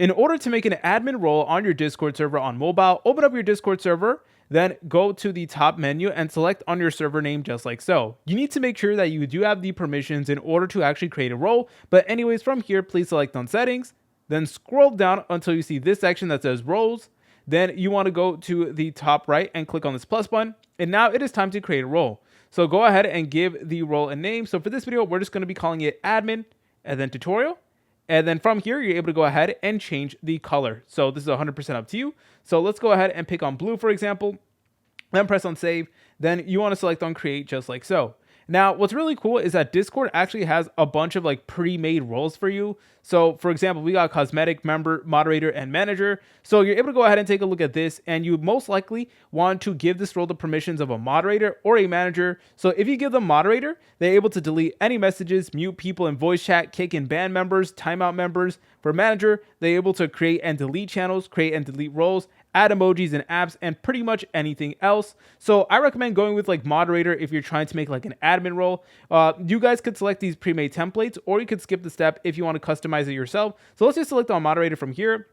In order to make an admin role on your Discord server on mobile, open up your Discord server, then go to the top menu and select on your server name just like so. You need to make sure that you do have the permissions in order to actually create a role. But anyways, from here, please select on settings, then scroll down until you see this section that says roles. Then you want to go to the top right and click on this plus button. And now it is time to create a role. So go ahead and give the role a name. So for this video, we're just going to be calling it admin and then tutorial. And then from here, you're able to go ahead and change the color. So this is 100% up to you. So let's go ahead and pick on blue, for example, then press on save. Then you want to select on create just like so. Now, what's really cool is that Discord actually has a bunch of like pre-made roles for you. So for example, we got cosmetic, member, moderator, and manager. So you're able to go ahead and take a look at this, and you most likely want to give this role the permissions of a moderator or a manager. So if you give them moderator, they're able to delete any messages, mute people in voice chat, kick in band members, timeout members. For manager, they're able to create and delete channels, create and delete roles, add emojis and apps, and pretty much anything else. So I recommend going with like moderator if you're trying to make like an admin role. You guys could select these pre-made templates, or you could skip the step if you want to customize it yourself. So let's just select on moderator from here.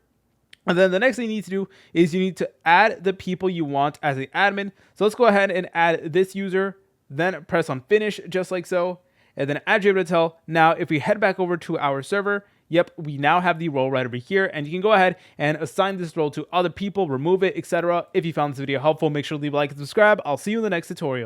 And then the next thing you need to do is you need to add the people you want as an admin. So let's go ahead and add this user, then press on finish just like so. And then as you're able to tell, now if we head back over to our server, yep, we now have the role right over here, and you can go ahead and assign this role to other people, remove it, etc. If you found this video helpful, make sure to leave a like and subscribe. I'll see you in the next tutorial.